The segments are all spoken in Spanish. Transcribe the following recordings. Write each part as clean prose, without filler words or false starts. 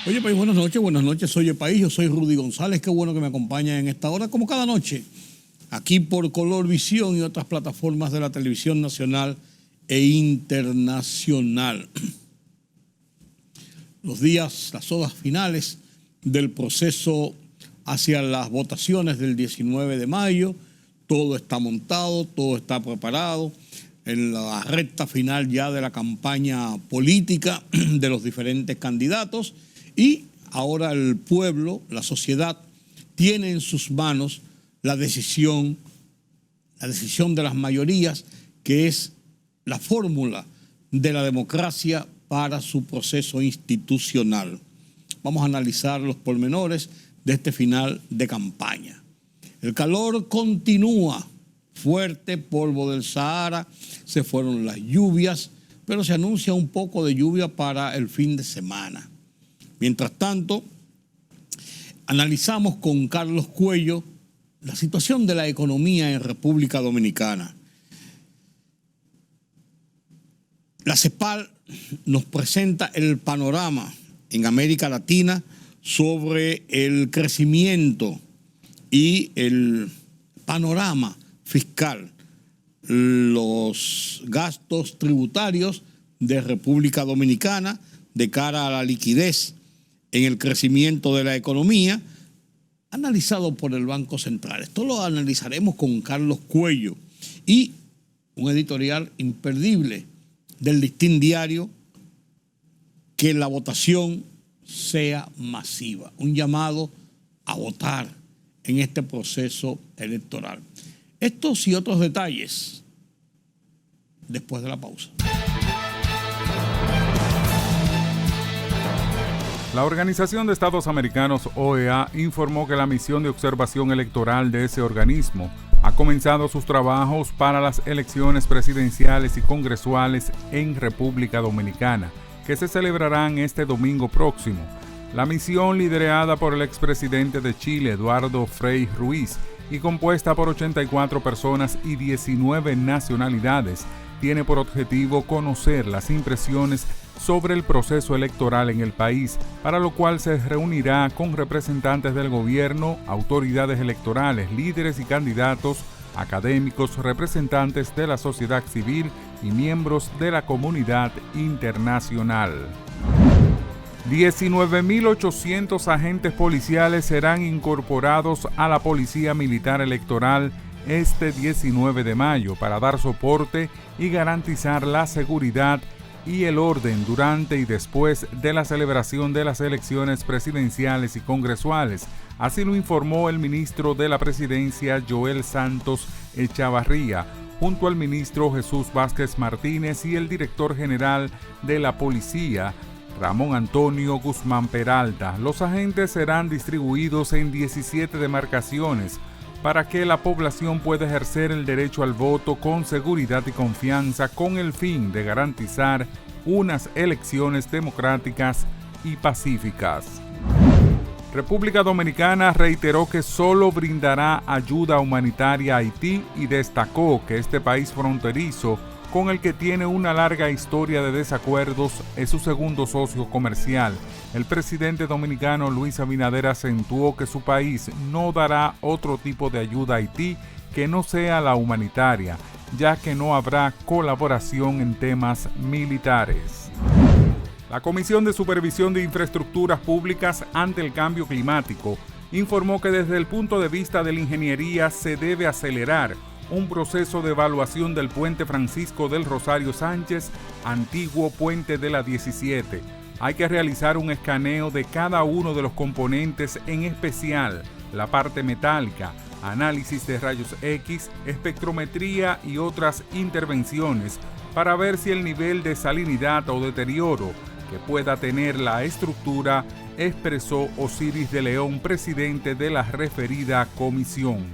Oye, país, buenas noches, oye, país, yo soy Rudy González, qué bueno que me acompaña en esta hora, como cada noche, aquí por Color Visión y otras plataformas de la televisión nacional e internacional. Los días, las horas finales del proceso hacia las votaciones del 19 de mayo, todo está montado, todo está preparado, en la recta final ya de la campaña política de los diferentes candidatos. Y ahora el pueblo, la sociedad, tiene en sus manos la decisión de las mayorías, que es la fórmula de la democracia para su proceso institucional. Vamos a analizar los pormenores de este final de campaña. El calor continúa fuerte, polvo del Sahara, se fueron las lluvias, pero se anuncia un poco de lluvia para el fin de semana. Mientras tanto, analizamos con Carlos Cuello la situación de la economía en República Dominicana. La CEPAL nos presenta el panorama en América Latina sobre el crecimiento y el panorama fiscal, los gastos tributarios de República Dominicana de cara a la liquidez en el crecimiento de la economía, analizado por el Banco Central. Esto lo analizaremos con Carlos Cuello y un editorial imperdible del Listín Diario, que la votación sea masiva, un llamado a votar en este proceso electoral. Estos y otros detalles después de la pausa. La Organización de Estados Americanos, OEA, informó que la misión de observación electoral de ese organismo ha comenzado sus trabajos para las elecciones presidenciales y congresuales en República Dominicana, que se celebrarán este domingo próximo. La misión, liderada por el expresidente de Chile, Eduardo Frei Ruiz, y compuesta por 84 personas y 19 nacionalidades, tiene por objetivo conocer las impresiones sobre el proceso electoral en el país, para lo cual se reunirá con representantes del gobierno, autoridades electorales, líderes y candidatos, académicos, representantes de la sociedad civil y miembros de la comunidad internacional. 19.800 agentes policiales serán incorporados a la Policía Militar Electoral este 19 de mayo para dar soporte y garantizar la seguridad y el orden durante y después de la celebración de las elecciones presidenciales y congresuales. Así lo informó el ministro de la Presidencia, Joel Santos Echavarría, junto al ministro Jesús Vázquez Martínez y el director general de la Policía, Ramón Antonio Guzmán Peralta. Los agentes serán distribuidos en 17 demarcaciones para que la población pueda ejercer el derecho al voto con seguridad y confianza, con el fin de garantizar unas elecciones democráticas y pacíficas. República Dominicana reiteró que solo brindará ayuda humanitaria a Haití y destacó que este país fronterizo, con el que tiene una larga historia de desacuerdos, es su segundo socio comercial. El presidente dominicano Luis Abinader acentuó que su país no dará otro tipo de ayuda a Haití que no sea la humanitaria, ya que no habrá colaboración en temas militares. La Comisión de Supervisión de Infraestructuras Públicas ante el Cambio Climático informó que desde el punto de vista de la ingeniería se debe acelerar un proceso de evaluación del puente Francisco del Rosario Sánchez, antiguo puente de la 17. Hay que realizar un escaneo de cada uno de los componentes, en especial la parte metálica, análisis de rayos X, espectrometría y otras intervenciones para ver si el nivel de salinidad o deterioro que pueda tener la estructura, expresó Osiris de León, presidente de la referida comisión.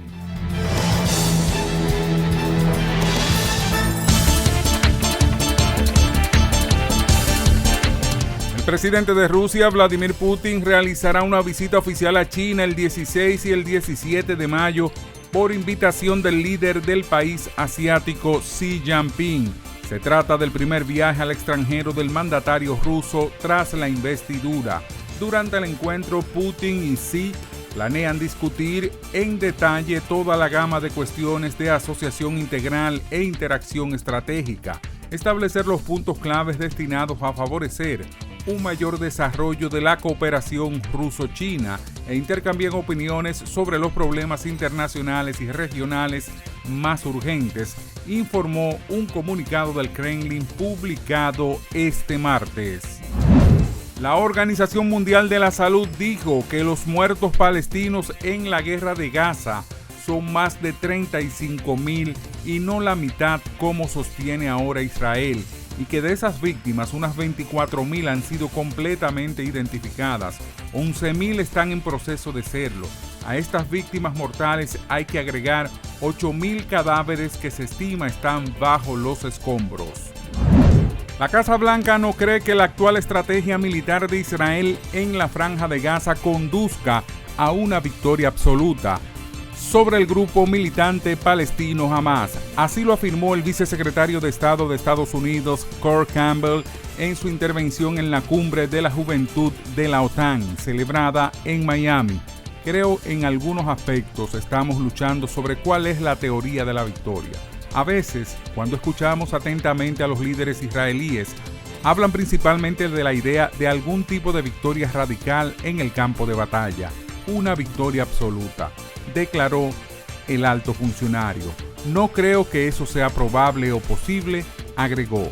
El presidente de Rusia, Vladimir Putin, realizará una visita oficial a China el 16 y el 17 de mayo por invitación del líder del país asiático Xi Jinping. Se trata del primer viaje al extranjero del mandatario ruso tras la investidura. Durante el encuentro, Putin y Xi planean discutir en detalle toda la gama de cuestiones de asociación integral e interacción estratégica, establecer los puntos claves destinados a favorecer un mayor desarrollo de la cooperación ruso-china e intercambiar opiniones sobre los problemas internacionales y regionales más urgentes, informó un comunicado del Kremlin publicado este martes. La Organización Mundial de la Salud dijo que los muertos palestinos en la guerra de Gaza son más de 35,000 y no la mitad como sostiene ahora Israel, y que de esas víctimas unas 24,000 han sido completamente identificadas, 11,000 están en proceso de serlo. A estas víctimas mortales hay que agregar 8,000 cadáveres que se estima están bajo los escombros. La Casa Blanca no cree que la actual estrategia militar de Israel en la Franja de Gaza conduzca a una victoria absoluta sobre el grupo militante palestino Hamas. Así lo afirmó el vicesecretario de Estado de Estados Unidos, Kurt Campbell, en su intervención en la Cumbre de la Juventud de la OTAN, celebrada en Miami. Creo en algunos aspectos estamos luchando sobre cuál es la teoría de la victoria. A veces, cuando escuchamos atentamente a los líderes israelíes, hablan principalmente de la idea de algún tipo de victoria radical en el campo de batalla, una victoria absoluta, declaró el alto funcionario. No creo que eso sea probable o posible, agregó.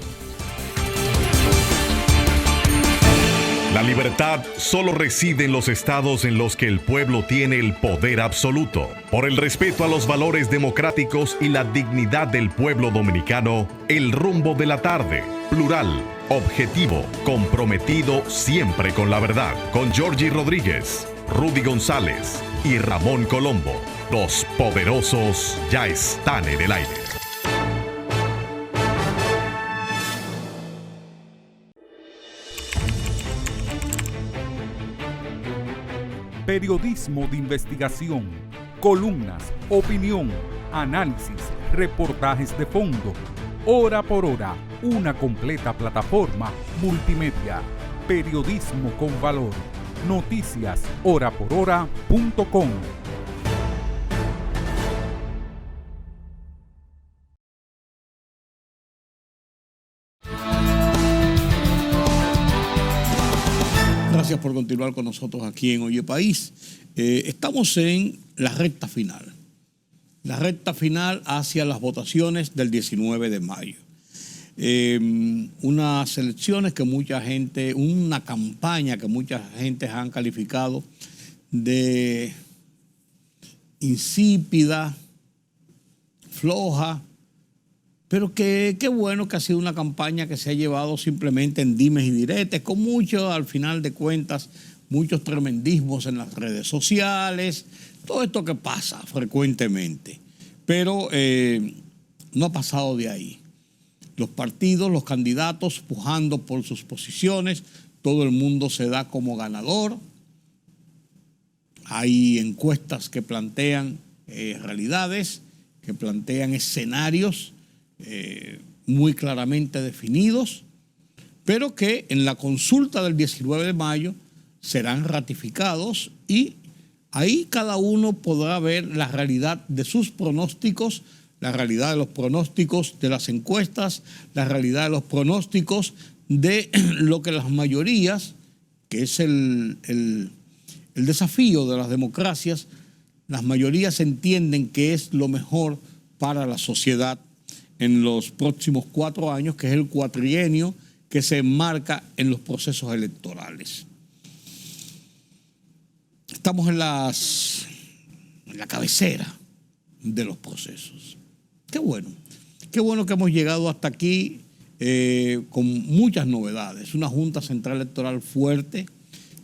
La libertad solo reside en los estados en los que el pueblo tiene el poder absoluto. Por el respeto a los valores democráticos y la dignidad del pueblo dominicano, El Rumbo de la Tarde, plural, objetivo, comprometido siempre con la verdad. Con Georgie Rodríguez, Rudy González y Ramón Colombo. Los poderosos ya están en el aire. Periodismo de investigación, columnas, opinión, análisis, reportajes de fondo. Hora por hora, una completa plataforma multimedia. Periodismo con valor. Noticias horaporhora.com. Gracias por continuar con nosotros aquí en Oye País. Estamos en la recta final hacia las votaciones del 19 de mayo. Unas elecciones que una campaña que mucha gente han calificado de insípida, floja, pero qué bueno que ha sido una campaña que se ha llevado simplemente en dimes y diretes, con mucho, al final de cuentas, muchos tremendismos en las redes sociales, todo esto que pasa frecuentemente. Pero no ha pasado de ahí. Los partidos, los candidatos pujando por sus posiciones, todo el mundo se da como ganador. Hay encuestas que plantean realidades, que plantean escenarios muy claramente definidos, pero que en la consulta del 19 de mayo serán ratificados y ahí cada uno podrá ver la realidad de sus pronósticos, la realidad de los pronósticos de las encuestas, la realidad de los pronósticos de lo que las mayorías, que es el desafío de las democracias, las mayorías entienden que es lo mejor para la sociedad en los próximos 4 años, que es el cuatrienio que se enmarca en los procesos electorales. Estamos en la cabecera de los procesos. Qué bueno que hemos llegado hasta aquí con muchas novedades. Una Junta Central Electoral fuerte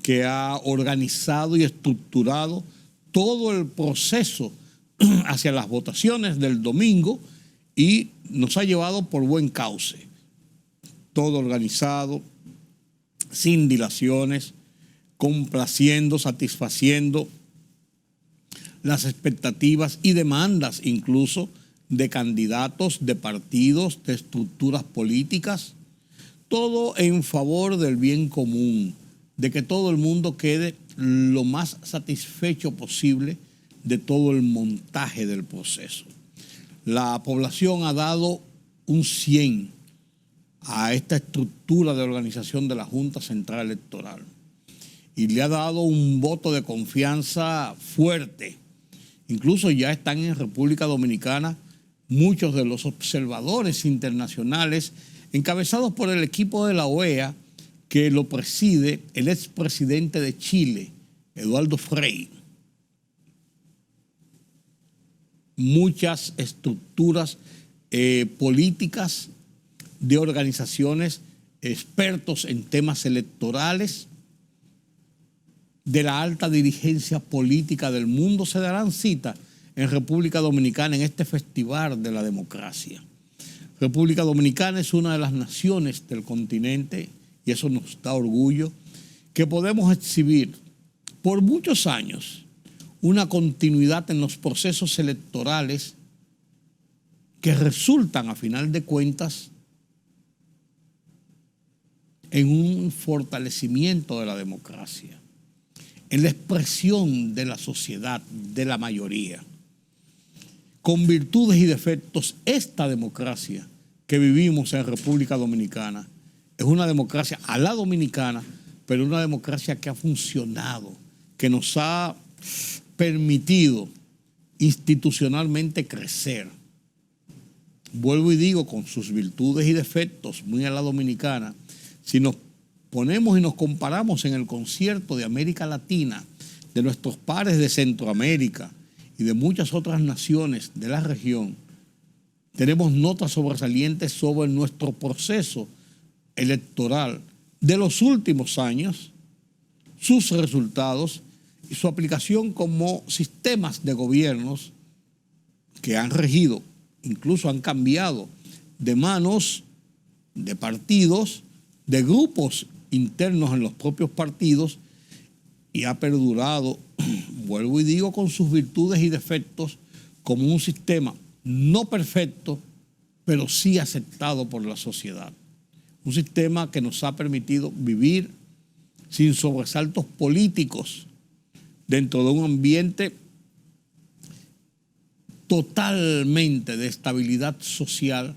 que ha organizado y estructurado todo el proceso hacia las votaciones del domingo y nos ha llevado por buen cauce. Todo organizado, sin dilaciones, complaciendo, satisfaciendo las expectativas y demandas incluso de candidatos, de partidos, de estructuras políticas, todo en favor del bien común, de que todo el mundo quede lo más satisfecho posible de todo el montaje del proceso. La población ha dado un 100 a esta estructura de organización de la Junta Central Electoral y le ha dado un voto de confianza fuerte. Incluso ya están en República Dominicana muchos de los observadores internacionales encabezados por el equipo de la OEA que lo preside el expresidente de Chile, Eduardo Frei. Muchas estructuras políticas de organizaciones, expertos en temas electorales, de la alta dirigencia política del mundo se darán cita en República Dominicana en este Festival de la Democracia. República Dominicana es una de las naciones del continente, y eso nos da orgullo, que podemos exhibir por muchos años una continuidad en los procesos electorales que resultan, a final de cuentas, en un fortalecimiento de la democracia, en la expresión de la sociedad, de la mayoría. Con virtudes y defectos, esta democracia que vivimos en República Dominicana es una democracia a la dominicana, pero una democracia que ha funcionado, que nos ha permitido institucionalmente crecer. Vuelvo y digo, con sus virtudes y defectos, muy a la dominicana, si nos ponemos y nos comparamos en el concierto de América Latina, de nuestros pares de Centroamérica y de muchas otras naciones de la región, tenemos notas sobresalientes sobre nuestro proceso electoral de los últimos años, sus resultados y su aplicación como sistemas de gobiernos que han regido, incluso han cambiado de manos de partidos, de grupos internos en los propios partidos, y ha perdurado, vuelvo y digo, con sus virtudes y defectos, como un sistema no perfecto, pero sí aceptado por la sociedad. Un sistema que nos ha permitido vivir sin sobresaltos políticos dentro de un ambiente totalmente de estabilidad social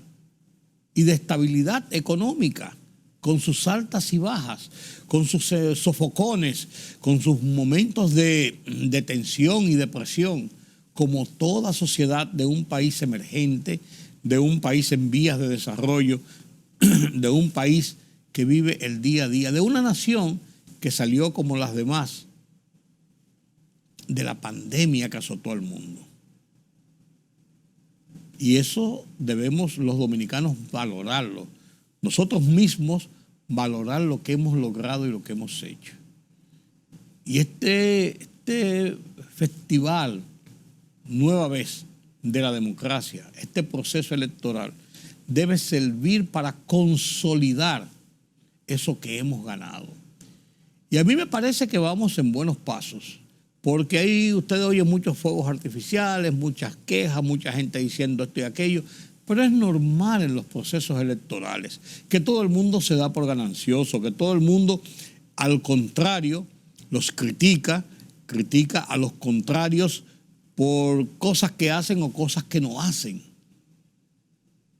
y de estabilidad económica, con sus altas y bajas, con sus sofocones, con sus momentos de tensión y depresión, como toda sociedad de un país emergente, de un país en vías de desarrollo, de un país que vive el día a día, de una nación que salió como las demás de la pandemia que azotó al mundo. Y eso debemos los dominicanos valorarlo. Nosotros mismos valorar lo que hemos logrado y lo que hemos hecho. Y este festival, nueva vez, de la democracia, este proceso electoral, debe servir para consolidar eso que hemos ganado. Y a mí me parece que vamos en buenos pasos, porque ahí usted oye muchos fuegos artificiales, muchas quejas, mucha gente diciendo esto y aquello, pero es normal en los procesos electorales que todo el mundo se da por ganancioso, que todo el mundo, al contrario, los critica a los contrarios por cosas que hacen o cosas que no hacen.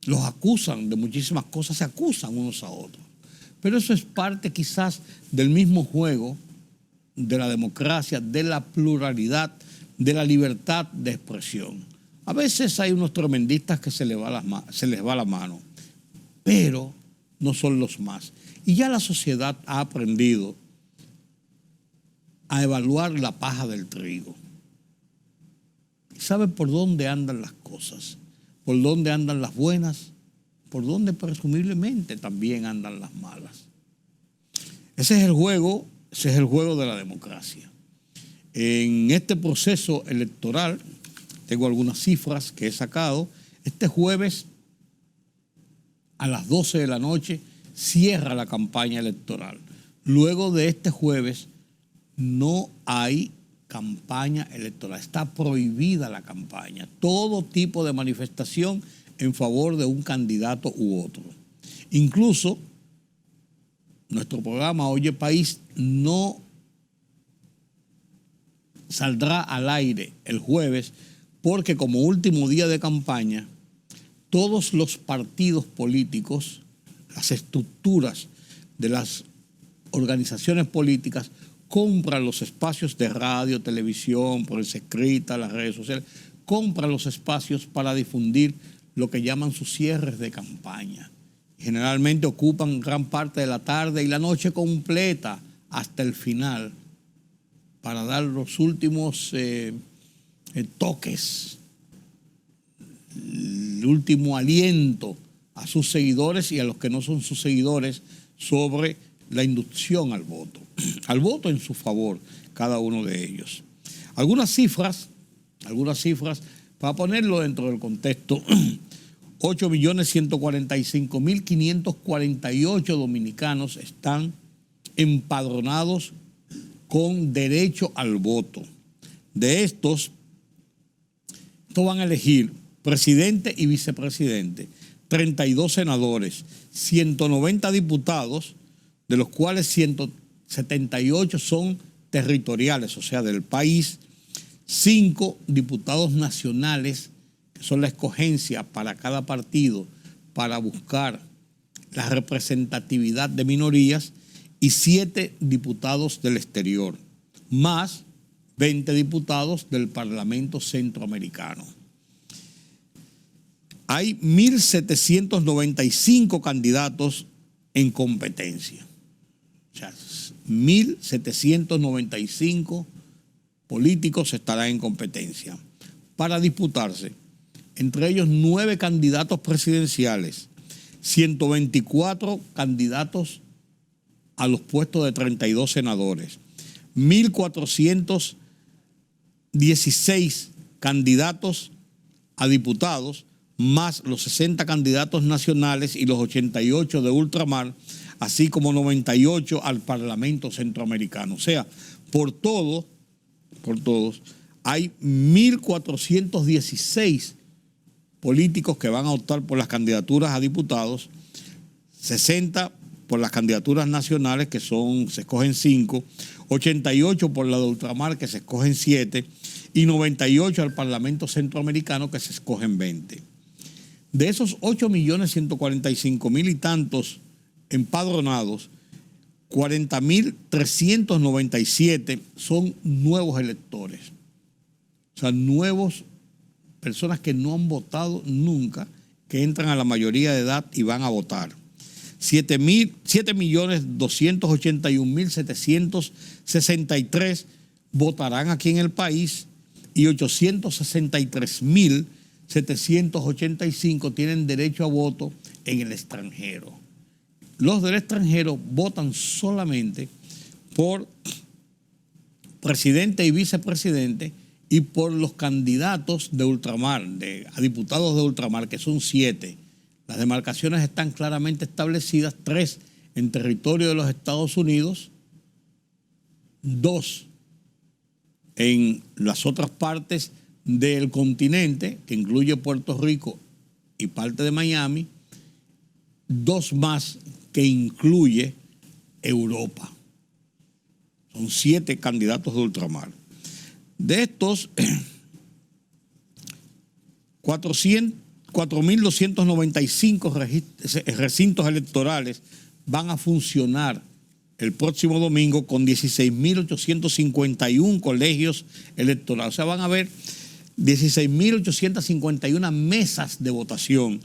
Los acusan de muchísimas cosas, se acusan unos a otros. Pero eso es parte quizás del mismo juego de la democracia, de la pluralidad, de la libertad de expresión. A veces hay unos tremendistas que se les va la mano, pero no son los más. Y ya la sociedad ha aprendido a evaluar la paja del trigo. Sabe por dónde andan las cosas, por dónde andan las buenas, por dónde presumiblemente también andan las malas. Ese es el juego de la democracia. En este proceso electoral, tengo algunas cifras que he sacado. Este jueves a las 12 de la noche cierra la campaña electoral. Luego de este jueves no hay campaña electoral. Está prohibida la campaña. Todo tipo de manifestación en favor de un candidato u otro. Incluso nuestro programa Oye País no saldrá al aire el jueves porque como último día de campaña, todos los partidos políticos, las estructuras de las organizaciones políticas compran los espacios de radio, televisión, prensa escrita, las redes sociales, compran los espacios para difundir lo que llaman sus cierres de campaña. Generalmente ocupan gran parte de la tarde y la noche completa hasta el final para dar los últimos toques, el último aliento a sus seguidores y a los que no son sus seguidores sobre la inducción al voto en su favor, cada uno de ellos. Algunas cifras, para ponerlo dentro del contexto, 8.145.548 dominicanos están empadronados con derecho al voto. De estos van a elegir presidente y vicepresidente, 32 senadores, 190 diputados, de los cuales 178 son territoriales, o sea, del país, 5 diputados nacionales, que son la escogencia para cada partido para buscar la representatividad de minorías, y 7 diputados del exterior, más 20 diputados del Parlamento Centroamericano. Hay 1.795 candidatos en competencia. O sea, 1.795 políticos estarán en competencia para disputarse, entre ellos 9 candidatos presidenciales, 124 candidatos a los puestos de 32 senadores, 1.416 candidatos a diputados, más los 60 candidatos nacionales y los 88 de ultramar, así como 98 al Parlamento Centroamericano. O sea, por todos, hay 1.416 políticos que van a optar por las candidaturas a diputados, 60 por las candidaturas nacionales, que se escogen 5, 88 por la de ultramar, que se escogen 7, y 98 al Parlamento Centroamericano, que se escogen 20. De esos 8.145.000 y tantos empadronados, 40.397 son nuevos electores. O sea, personas que no han votado nunca, que entran a la mayoría de edad y van a votar. 7.281.763 votarán aquí en el país y 863.785 tienen derecho a voto en el extranjero. Los del extranjero votan solamente por presidente y vicepresidente y por los candidatos de ultramar, a diputados de ultramar, que son 7. Las demarcaciones están claramente establecidas, 3 en territorio de los Estados Unidos, 2 en las otras partes del continente, que incluye Puerto Rico y parte de Miami, 2 más que incluye Europa. Son 7 candidatos de ultramar. De estos, 4.295 recintos electorales van a funcionar el próximo domingo con 16.851 colegios electorales. O sea, van a haber 16.851 mesas de votación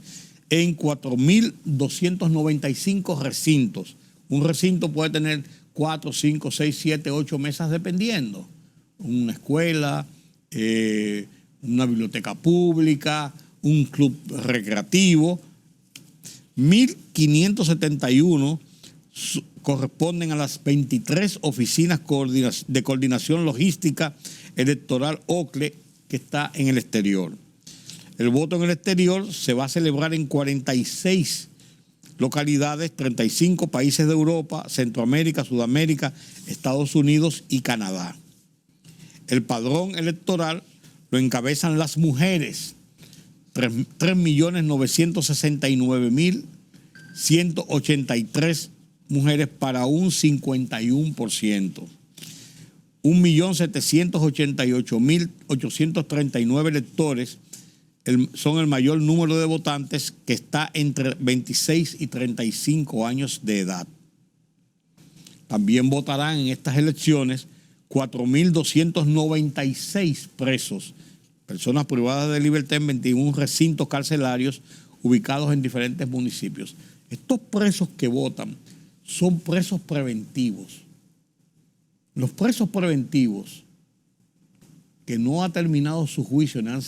en 4.295 recintos. Un recinto puede tener 4, 5, 6, 7, 8 mesas dependiendo. Una escuela, una biblioteca pública, un club recreativo. 1.571 corresponden a las 23 oficinas de coordinación logística electoral OCLE que está en el exterior. El voto en el exterior se va a celebrar en 46 localidades, 35 países de Europa, Centroamérica, Sudamérica, Estados Unidos y Canadá. El padrón electoral lo encabezan las mujeres, 3.969.183 mujeres para un 51%. 1.788.839 electores son el mayor número de votantes, que está entre 26 y 35 años de edad. También votarán en estas elecciones 4.296 presos, personas privadas de libertad en 21 recintos carcelarios ubicados en diferentes municipios. Estos presos que votan son presos preventivos. Los presos preventivos que no ha terminado su juicio, no han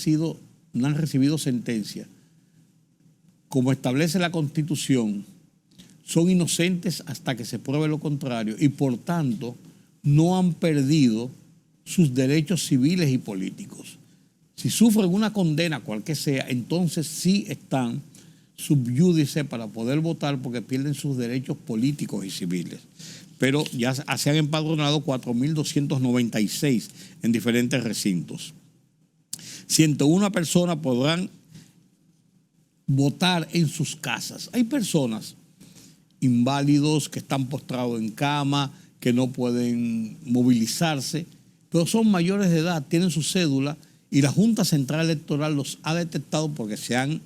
recibido sentencia, como establece la Constitución, son inocentes hasta que se pruebe lo contrario y por tanto no han perdido sus derechos civiles y políticos. Si sufren una condena, cual que sea, entonces sí están sub iudice para poder votar, porque pierden sus derechos políticos y civiles. Pero ya se han empadronado 4.296 en diferentes recintos. 101 personas podrán votar en sus casas. Hay personas inválidos que están postrados en cama, que no pueden movilizarse, pero son mayores de edad, tienen su cédula y la Junta Central Electoral los ha detectado porque se han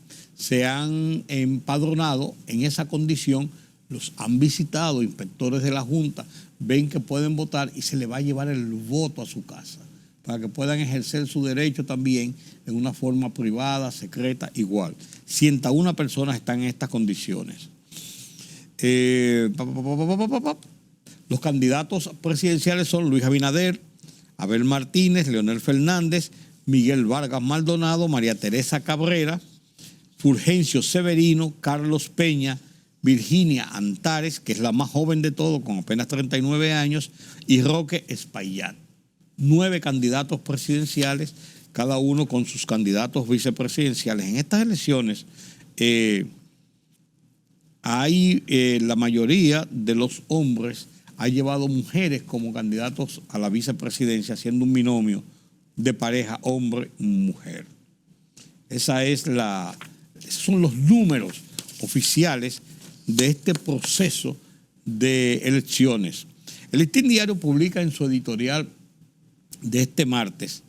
empadronado en esa condición, los han visitado inspectores de la Junta, ven que pueden votar y se les va a llevar el voto a su casa para que puedan ejercer su derecho también en una forma privada, secreta, igual. 101 personas están en estas condiciones. Los candidatos presidenciales son Luis Abinader, Abel Martínez, Leonel Fernández, Miguel Vargas Maldonado, María Teresa Cabrera, Fulgencio Severino, Carlos Peña, Virginia Antares, que es la más joven de todos, con apenas 39 años, y Roque Espaillat. 9 candidatos presidenciales, cada uno con sus candidatos vicepresidenciales. En estas elecciones la mayoría de los hombres ha llevado mujeres como candidatos a la vicepresidencia, siendo un binomio de pareja hombre-mujer. Esos son los números oficiales de este proceso de elecciones. El Listín Diario publica en su editorial de este martes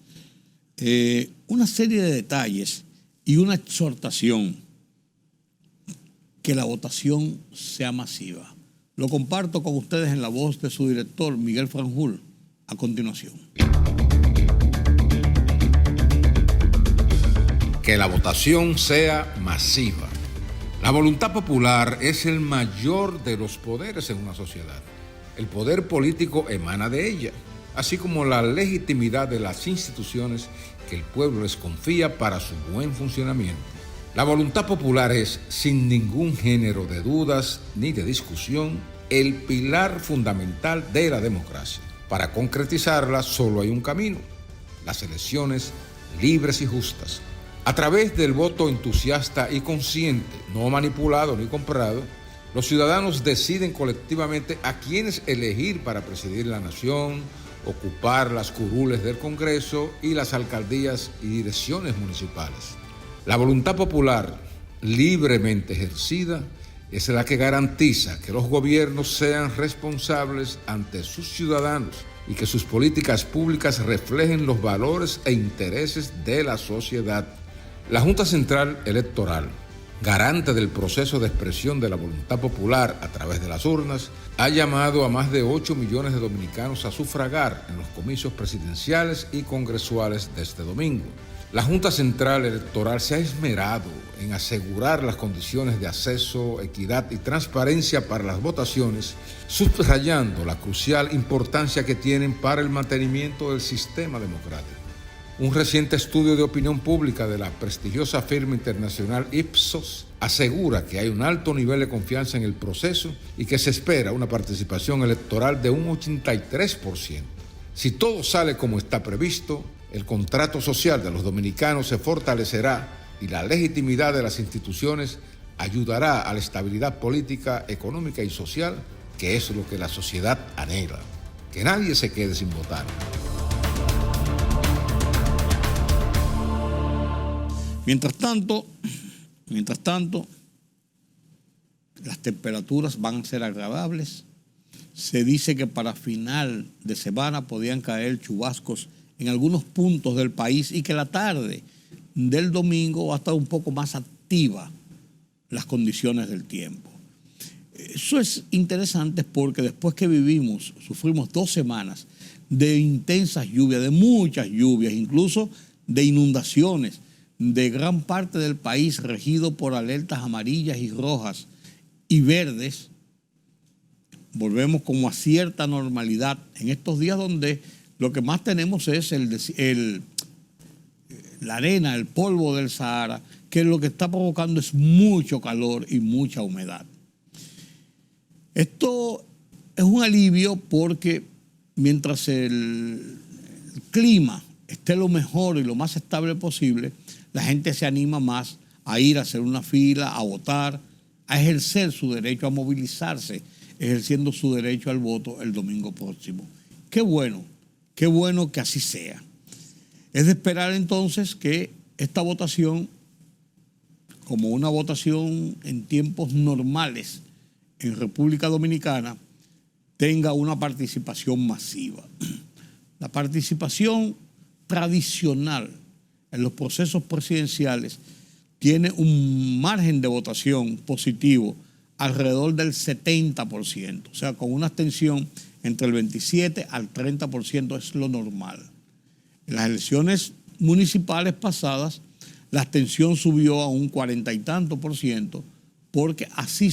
una serie de detalles y una exhortación: que la votación sea masiva. Lo comparto con ustedes en la voz de su director, Miguel Franjul, a continuación. Que la votación sea masiva. La voluntad popular es el mayor de los poderes en una sociedad. El poder político emana de ella, así como la legitimidad de las instituciones que el pueblo les confía para su buen funcionamiento. La voluntad popular es, sin ningún género de dudas ni de discusión, el pilar fundamental de la democracia. Para concretizarla solo hay un camino: las elecciones libres y justas. A través del voto entusiasta y consciente, no manipulado ni comprado, los ciudadanos deciden colectivamente a quiénes elegir para presidir la nación, ocupar las curules del Congreso y las alcaldías y direcciones municipales. La voluntad popular, libremente ejercida, es la que garantiza que los gobiernos sean responsables ante sus ciudadanos y que sus políticas públicas reflejen los valores e intereses de la sociedad. La Junta Central Electoral, garante del proceso de expresión de la voluntad popular a través de las urnas, ha llamado a más de 8 millones de dominicanos a sufragar en los comicios presidenciales y congresuales de este domingo. La Junta Central Electoral se ha esmerado en asegurar las condiciones de acceso, equidad y transparencia para las votaciones, subrayando la crucial importancia que tienen para el mantenimiento del sistema democrático. Un reciente estudio de opinión pública de la prestigiosa firma internacional Ipsos asegura que hay un alto nivel de confianza en el proceso y que se espera una participación electoral de un 83%. Si todo sale como está previsto, el contrato social de los dominicanos se fortalecerá y la legitimidad de las instituciones ayudará a la estabilidad política, económica y social, que es lo que la sociedad anhela. Que nadie se quede sin votar. Mientras tanto, las temperaturas van a ser agradables. Se dice que para final de semana podían caer chubascos en algunos puntos del país y que la tarde del domingo va a estar un poco más activa las condiciones del tiempo. Eso es interesante porque después que sufrimos 2 semanas de intensas lluvias, de muchas lluvias, incluso de inundaciones de gran parte del país regido por alertas amarillas y rojas y verdes, volvemos como a cierta normalidad en estos días donde lo que más tenemos es la arena, el polvo del Sahara, que lo que está provocando es mucho calor y mucha humedad. Esto es un alivio porque mientras el clima esté lo mejor y lo más estable posible, la gente se anima más a ir a hacer una fila, a votar, a ejercer su derecho a movilizarse, ejerciendo su derecho al voto el domingo próximo. Qué bueno que así sea. Es de esperar entonces que esta votación, como una votación en tiempos normales en República Dominicana, tenga una participación masiva. La participación tradicional en los procesos presidenciales tiene un margen de votación positivo alrededor del 70%, o sea, con una abstención entre el 27 al 30% es lo normal. En las elecciones municipales pasadas, la abstención subió a un 40 y tanto por ciento, porque así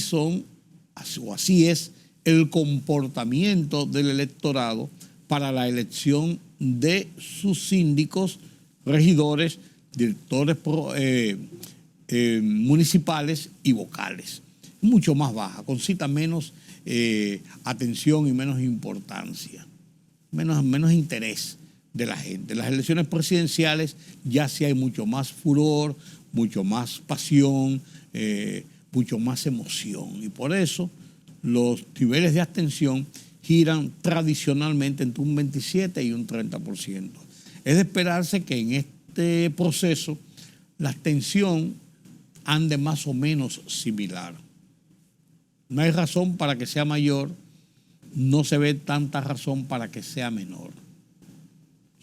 es el comportamiento del electorado para la elección de sus síndicos, regidores, directores municipales y vocales. Mucho más baja, concita menos atención y menos importancia, menos interés de la gente. En las elecciones presidenciales ya sí hay mucho más furor, mucho más pasión, mucho más emoción. Y por eso los niveles de abstención giran tradicionalmente entre un 27 y un 30%. Es de esperarse que en este proceso la abstención ande más o menos similar. No hay razón para que sea mayor, no se ve tanta razón para que sea menor.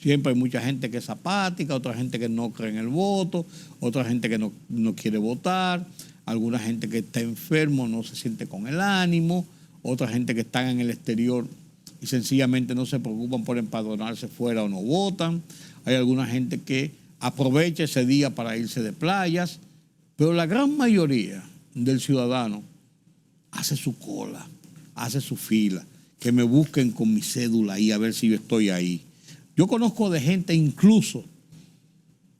Siempre hay mucha gente que es apática, otra gente que no cree en el voto, otra gente que no quiere votar, alguna gente que está enfermo no se siente con el ánimo, otra gente que está en el exterior y sencillamente no se preocupan por empadronarse fuera o no votan. Hay alguna gente que aprovecha ese día para irse de playas, pero la gran mayoría del ciudadano hace su cola, hace su fila, que me busquen con mi cédula ahí a ver si yo estoy ahí. Yo conozco de gente incluso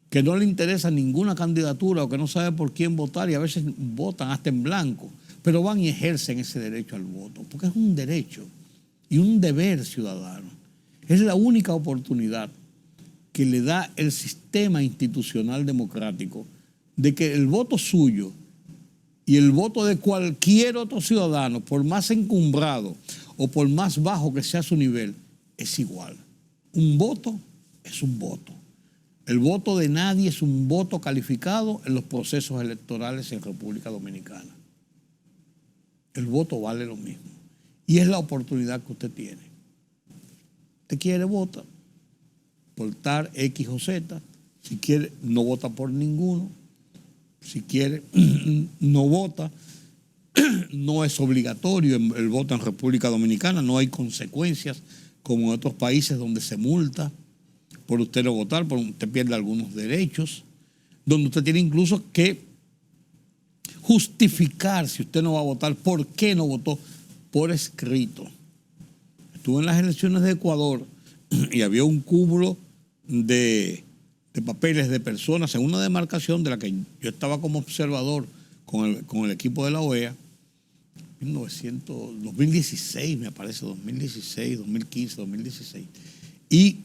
que no le interesa ninguna candidatura o que no sabe por quién votar y a veces votan hasta en blanco, pero van y ejercen ese derecho al voto, porque es un derecho y un deber ciudadano. Es la única oportunidad que le da el sistema institucional democrático de que el voto suyo y el voto de cualquier otro ciudadano, por más encumbrado o por más bajo que sea su nivel, es igual. Un voto es un voto. El voto de nadie es un voto calificado en los procesos electorales en República Dominicana. El voto vale lo mismo. Y es la oportunidad que usted tiene. Usted quiere votar por tal X o Z. Si quiere, no vota por ninguno. Si quiere, no vota. No es obligatorio el voto en República Dominicana. No hay consecuencias como en otros países donde se multa por usted no votar, por usted pierde algunos derechos, donde usted tiene incluso que justificar si usted no va a votar, por qué no votó, por escrito. Estuve en las elecciones de Ecuador y había un cúmulo de papeles de personas en una demarcación de la que yo estaba como observador con el equipo de la OEA, 2016 me parece, 2016, 2015, 2016. Y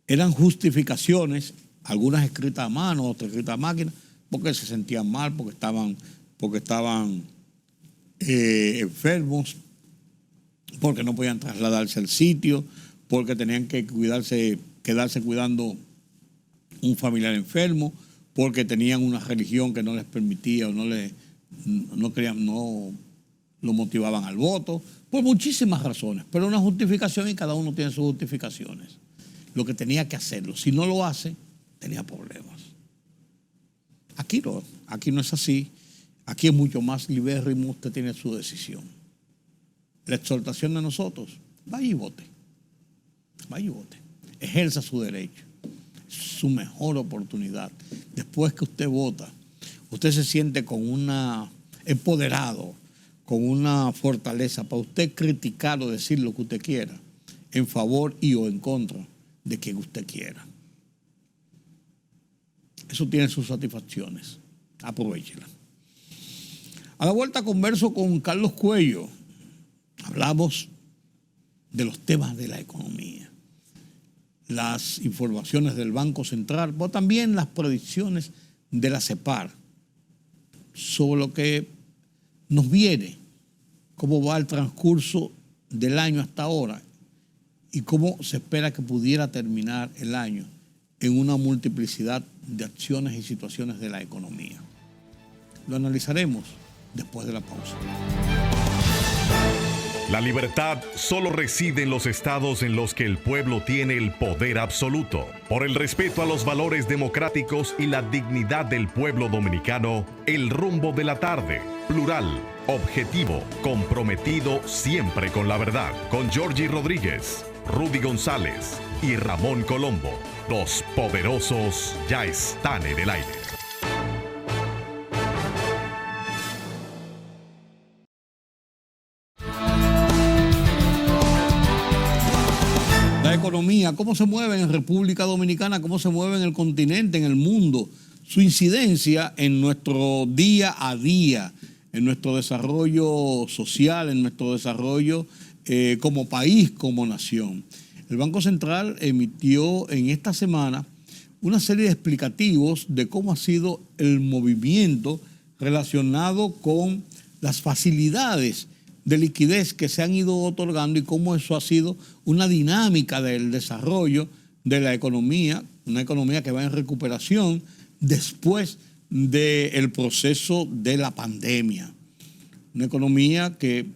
eran justificaciones, algunas escritas a mano, otras escritas a máquina, porque se sentían mal, porque estaban enfermos, porque no podían trasladarse al sitio, porque tenían que quedarse cuidando un familiar enfermo, porque tenían una religión que no les permitía o no no querían, no lo motivaban al voto, por muchísimas razones, pero una justificación y cada uno tiene sus justificaciones. Lo que tenía que hacerlo. Si no lo hace, tenía problemas. Aquí no es así. Aquí es mucho más libérrimo, usted tiene su decisión. La exhortación de nosotros, vaya y vote. Vaya y vote. Ejerza su derecho. Es su mejor oportunidad. Después que usted vota, usted se siente empoderado, con una fortaleza para usted criticar o decir lo que usted quiera, en favor y o en contra de quien usted quiera. Eso tiene sus satisfacciones. Aprovéchela. A la vuelta converso con Carlos Cuello. Hablamos de los temas de la economía, las informaciones del Banco Central, pero también las predicciones de la CEPAR sobre lo que nos viene, cómo va el transcurso del año hasta ahora y cómo se espera que pudiera terminar el año en una multiplicidad de acciones y situaciones de la economía. Lo analizaremos después de la pausa. La libertad solo reside en los estados en los que el pueblo tiene el poder absoluto. Por el respeto a los valores democráticos y la dignidad del pueblo dominicano, El Rumbo de la Tarde, plural, objetivo, comprometido siempre con la verdad. Con Georgie Rodríguez, Rudy González y Ramón Colombo. Los poderosos ya están en el aire. La economía, cómo se mueve en República Dominicana, cómo se mueve en el continente, en el mundo, su incidencia en nuestro día a día, en nuestro desarrollo social, en nuestro desarrollo como país, como nación. El Banco Central emitió en esta semana una serie de explicativos de cómo ha sido el movimiento relacionado con las facilidades de liquidez que se han ido otorgando y cómo eso ha sido una dinámica del desarrollo de la economía, una economía que va en recuperación después del proceso de la pandemia. Una economía que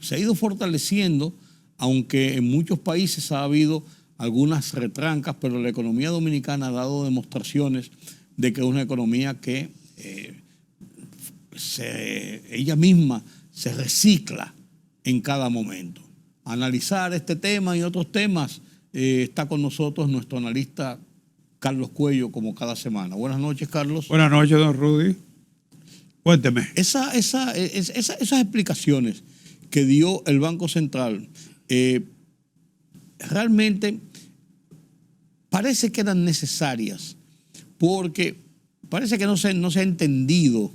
se ha ido fortaleciendo, aunque en muchos países ha habido algunas retrancas, pero la economía dominicana ha dado demostraciones de que es una economía que ella misma se recicla en cada momento. A analizar este tema y otros temas está con nosotros nuestro analista Carlos Cuello, como cada semana. Buenas noches, Carlos. Buenas noches, don Rudy. Cuénteme. Esas explicaciones que dio el Banco Central realmente parece que eran necesarias, porque parece que no se ha entendido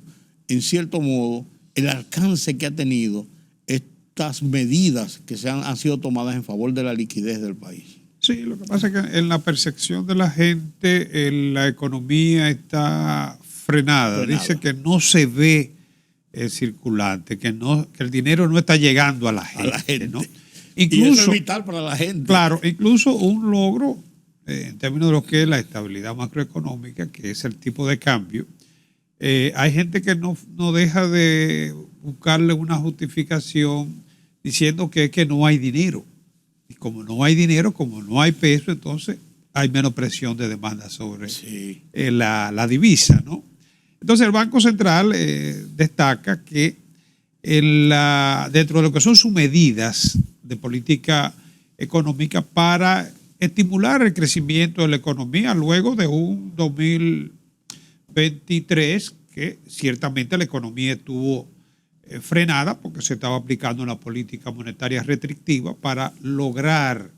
en cierto modo el alcance que ha tenido estas medidas que han sido tomadas en favor de la liquidez del país. Sí, lo que pasa es que en la percepción de la gente la economía está frenada. Dice que no se ve circulante, que el dinero no está llegando a la gente. ¿No? Incluso, y eso es vital para la gente. Claro, incluso un logro en términos de lo que es la estabilidad macroeconómica, que es el tipo de cambio. Hay gente que no deja de buscarle una justificación diciendo que no hay dinero. Y como no hay dinero, como no hay peso, entonces hay menos presión de demanda sobre la divisa, ¿no? Entonces el Banco Central destaca que dentro de lo que son sus medidas de política económica para estimular el crecimiento de la economía luego de un 2023 que ciertamente la economía estuvo frenada porque se estaba aplicando una política monetaria restrictiva para lograr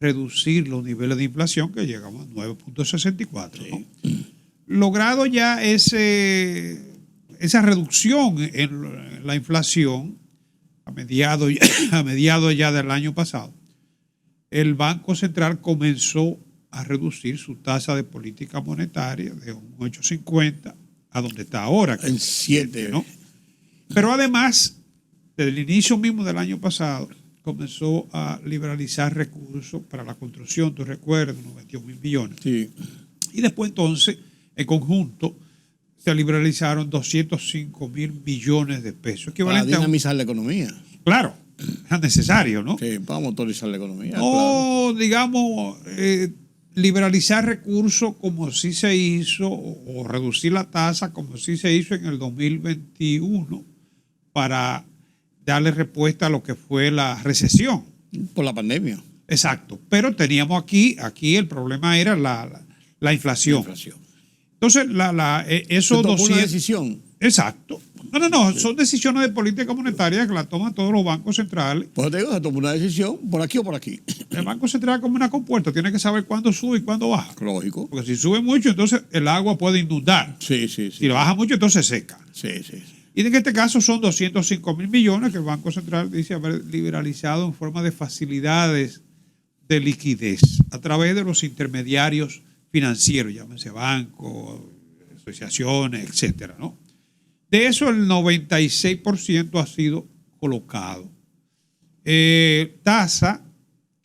reducir los niveles de inflación que llegamos a 9.64. ¿No? Logrado ya esa reducción en la inflación a mediados ya del año pasado, el Banco Central comenzó a reducir su tasa de política monetaria de un 8.50 a donde está ahora. En 7. ¿No? Pero además, desde el inicio mismo del año pasado, comenzó a liberalizar recursos para la construcción, tú recuerdas, unos 21.000 millones. Sí. Y después entonces, en conjunto, se liberalizaron 205 mil millones de pesos. Para Equivalente a dinamizar la economía. claro, es necesario, ¿no? Sí, para motorizar la economía. No, digamos, liberalizar recursos como sí se hizo, o reducir la tasa como sí se hizo en el 2021 para darle respuesta a lo que fue la recesión. Por la pandemia. Exacto. Pero teníamos aquí el problema era la inflación. Entonces, eso se tomó una decisión. Exacto. No, son decisiones de política monetaria que la toman todos los bancos centrales. Pues te digo, se tomó una decisión por aquí o por aquí. El Banco Central, como una compuerta, tiene que saber cuándo sube y cuándo baja. Lógico. Porque si sube mucho, entonces el agua puede inundar. Sí. Si baja mucho, entonces seca. Sí. Y en este caso son 205 mil millones que el Banco Central dice haber liberalizado en forma de facilidades de liquidez a través de los intermediarios financieros, llámense bancos, asociaciones, etcétera, ¿no? De eso el 96% ha sido colocado. Tasa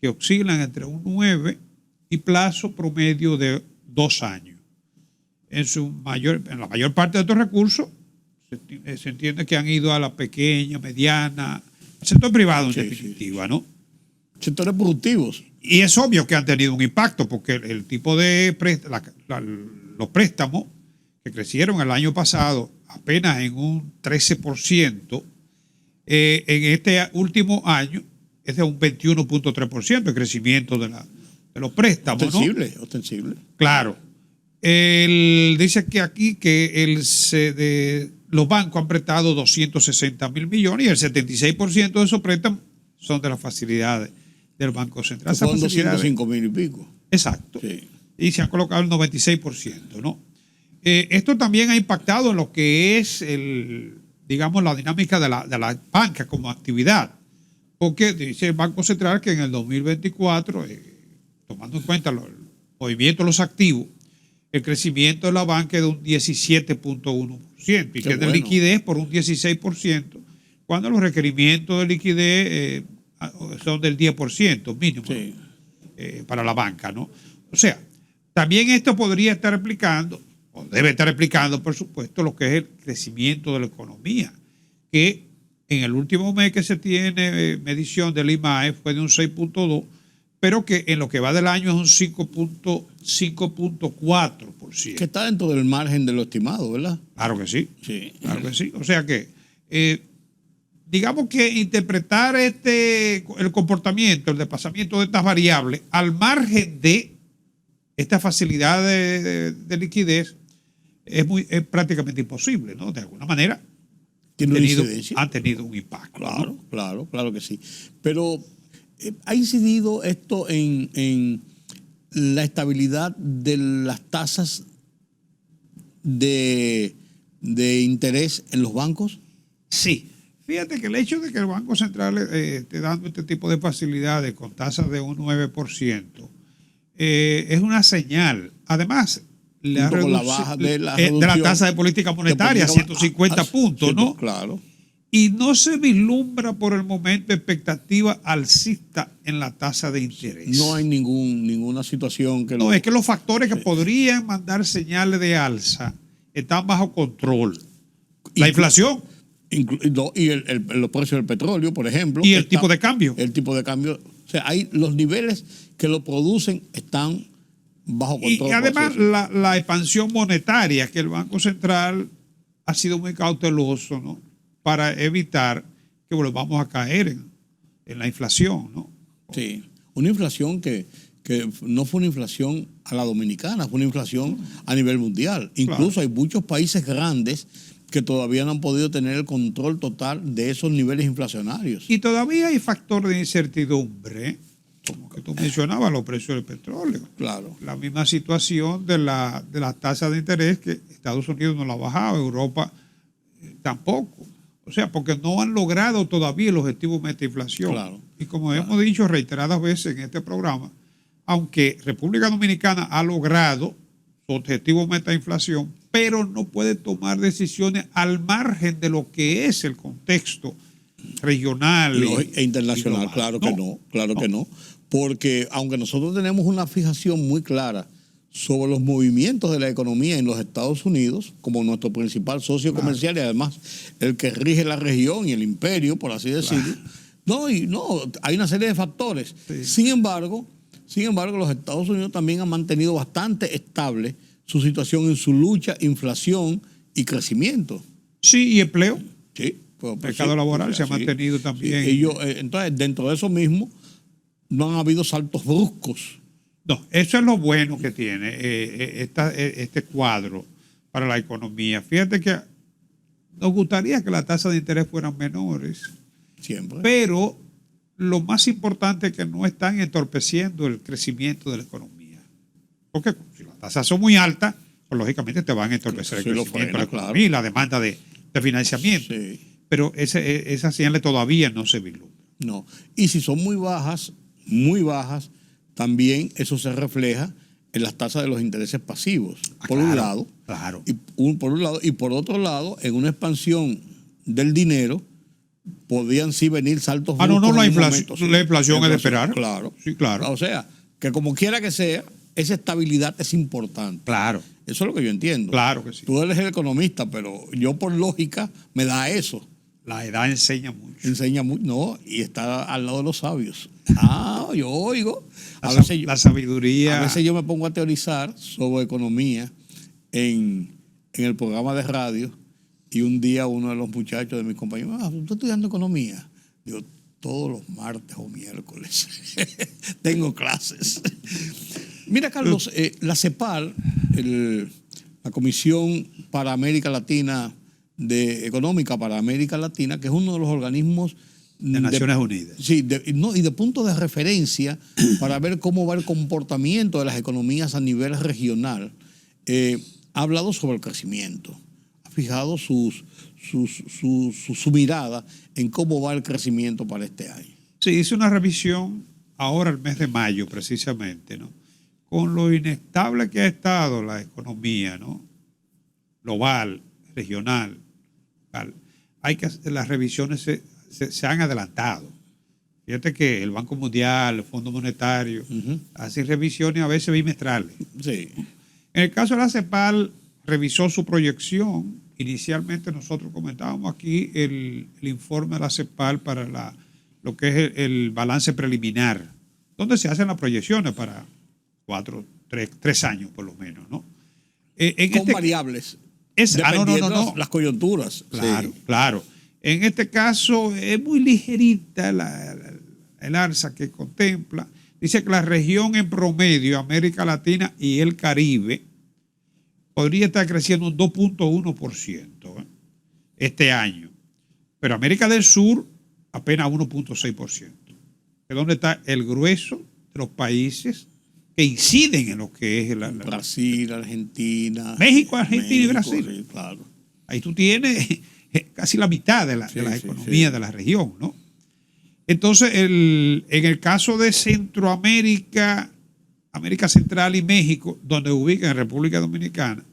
que oscilan entre un 9 y plazo promedio de 2 años. En la mayor parte de estos recursos se entiende que han ido a la pequeña, mediana, al sector privado en definitiva, ¿no? Sectores productivos. Y es obvio que han tenido un impacto porque el tipo de los préstamos que crecieron el año pasado apenas en un 13%, en este último año es de un 21.3% el crecimiento de los préstamos. Ostensible. Claro. Él dice que aquí los bancos han prestado 260 mil millones y el 76% de esos préstamos son de las facilidades del Banco Central. Son 205 mil y pico. Exacto. Sí. Y se han colocado el 96%, ¿no? Esto también ha impactado en lo que es digamos, la dinámica de la banca como actividad. Porque dice el Banco Central que en el 2024, tomando en cuenta el movimiento de los activos, el crecimiento de la banca es de un 17.1% y que de liquidez por un 16%, cuando los requerimientos de liquidez son del 10% mínimo para la banca, ¿no? O sea, también esto podría estar explicando, o debe estar explicando, por supuesto, lo que es el crecimiento de la economía, que en el último mes que se tiene medición del IMAE fue de un 6.2%, pero que en lo que va del año es un 5.4%. Que está dentro del margen de lo estimado, ¿verdad? Claro que sí. Sí. Claro que sí. O sea que, digamos que interpretar el comportamiento, el desplazamiento de estas variables al margen de esta facilidad de liquidez es prácticamente imposible, ¿no? De alguna manera han tenido un impacto. Claro, ¿no? claro que sí. Pero ¿ha incidido esto en la estabilidad de las tasas de interés en los bancos? Sí. Fíjate que el hecho de que el Banco Central esté dando este tipo de facilidades con tasas de un 9% es una señal. Además, de la tasa de política monetaria, 150 puntos, ¿no? Claro. Y no se vislumbra por el momento expectativa alcista en la tasa de interés. No hay ninguna situación que No, es que los factores que podrían mandar señales de alza están bajo control. La inflación. Y los precios del petróleo, por ejemplo. Y el tipo de cambio. El tipo de cambio. O sea, los niveles que lo producen están bajo control. Y además la expansión monetaria, que el Banco Central ha sido muy cauteloso, ¿no? Para evitar que volvamos a caer en la inflación, ¿no? Sí, una inflación que no fue una inflación a la dominicana, fue una inflación a nivel mundial. Incluso hay muchos países grandes que todavía no han podido tener el control total de esos niveles inflacionarios. Y todavía hay factor de incertidumbre, como que tú mencionabas, los precios del petróleo. Claro. La misma situación de la tasa de interés, que Estados Unidos no la ha bajado, Europa tampoco. O sea, porque no han logrado todavía el objetivo meta inflación. Claro. Y como hemos dicho reiteradas veces en este programa, aunque República Dominicana ha logrado su objetivo meta inflación, pero no puede tomar decisiones al margen de lo que es el contexto regional e internacional. Claro que no. Porque aunque nosotros tenemos una fijación muy clara sobre los movimientos de la economía en los Estados Unidos, como nuestro principal socio comercial y además el que rige la región y el imperio, por así decirlo. No, hay una serie de factores. Sí. Sin embargo, los Estados Unidos también han mantenido bastante estable su situación en su lucha, inflación y crecimiento. Sí, y empleo. Sí. El mercado laboral se ha mantenido también. Sí. Entonces, dentro de eso mismo, no han habido saltos bruscos. No, eso es lo bueno que tiene este cuadro para la economía. Fíjate que nos gustaría que las tasas de interés fueran menores. Siempre. Pero lo más importante es que no están entorpeciendo el crecimiento de la economía. Porque si las tasas son muy altas, pues lógicamente te van a entorpecer el crecimiento de la economía y la demanda de financiamiento. Sí. Pero esas señales todavía no se vislumbran. No. Y si son muy bajas, también eso se refleja en las tasas de los intereses pasivos, por un lado. Claro. Y por otro lado, en una expansión del dinero, podían sí venir saltos. La inflación es de esperar. Claro. Sí, claro. O sea, que como quiera que sea, esa estabilidad es importante. Claro. Eso es lo que yo entiendo. Claro que sí. Tú eres el economista, pero yo por lógica me da eso. La edad enseña mucho. Enseña mucho, no, y está al lado de los sabios. Yo oigo. La sabiduría. A veces yo me pongo a teorizar sobre economía en el programa de radio y un día uno de los muchachos de mis compañeros, ¿tú estás estudiando economía? Digo, todos los martes o miércoles tengo clases. Mira, Carlos, la CEPAL, la Comisión para América Latina Económica para América Latina, que es uno de los organismos de Naciones Unidas. Sí, y de punto de referencia para ver cómo va el comportamiento de las economías a nivel regional, ha hablado sobre el crecimiento, ha fijado su mirada en cómo va el crecimiento para este año. Sí, hizo una revisión ahora el mes de mayo precisamente, ¿no? Con lo inestable que ha estado la economía, ¿no? Global, regional, las revisiones se han adelantado. Fíjate que el Banco Mundial, el Fondo Monetario, hacen revisiones a veces bimestrales. Sí. En el caso de la CEPAL, revisó su proyección. Inicialmente nosotros comentábamos aquí el informe de la CEPAL para lo que es el balance preliminar, donde se hacen las proyecciones para 3 años por lo menos, ¿no? Con variables. No. Las coyunturas. Claro, sí. Claro. En este caso es muy ligerita el alza que contempla. Dice que la región en promedio, América Latina y el Caribe, podría estar creciendo un 2.1% este año. Pero América del Sur apenas 1.6%. Es donde está el grueso de los países que inciden en lo que es Brasil, Argentina. México, Argentina y Brasil. Sí, claro. Ahí tú tienes casi la mitad de la economía de la región, ¿no? Entonces, en el caso de Centroamérica, América Central y México, donde ubica en República Dominicana,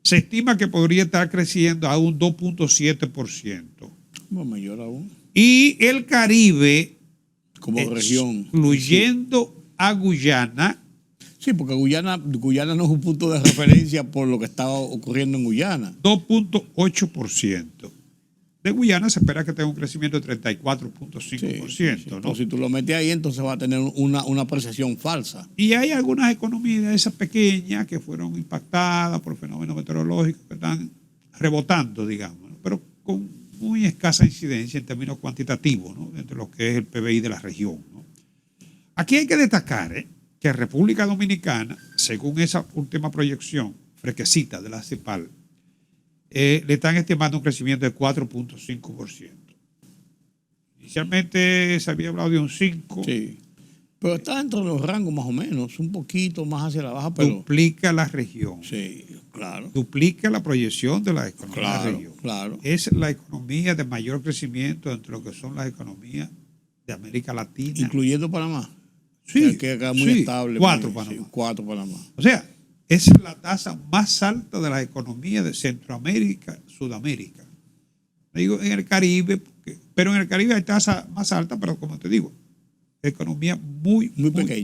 se estima que podría estar creciendo a un 2.7%. Mayor aún. Y el Caribe, como región, incluyendo a Guyana. Sí, porque Guyana no es un punto de referencia por lo que estaba ocurriendo en Guyana. 2.8%. De Guyana se espera que tenga un crecimiento de 34.5%, ¿no? Pues si tú lo metes ahí, entonces va a tener una apreciación falsa. Y hay algunas economías de esas pequeñas que fueron impactadas por fenómenos meteorológicos que están rebotando, digamos, ¿no? Pero con muy escasa incidencia en términos cuantitativos, ¿no? Entre lo que es el PBI de la región, ¿no? Aquí hay que destacar que República Dominicana, según esa última proyección fresquecita de la CEPAL, le están estimando un crecimiento de 4.5%. Inicialmente se había hablado de un 5%. Sí, pero está dentro de los rangos más o menos, un poquito más hacia la baja, pero... Duplica la región. Sí, claro. Duplica la proyección de la economía de la región. Claro. Es la economía de mayor crecimiento entre lo que son las economías de América Latina. Incluyendo Panamá. Sí. Que queda muy estable. 4 Panamá. Sí, 4 Panamá. O sea, es la tasa más alta de la economía de Centroamérica, Sudamérica. Digo en el Caribe, pero en el Caribe hay tasa más alta, pero como te digo, economía muy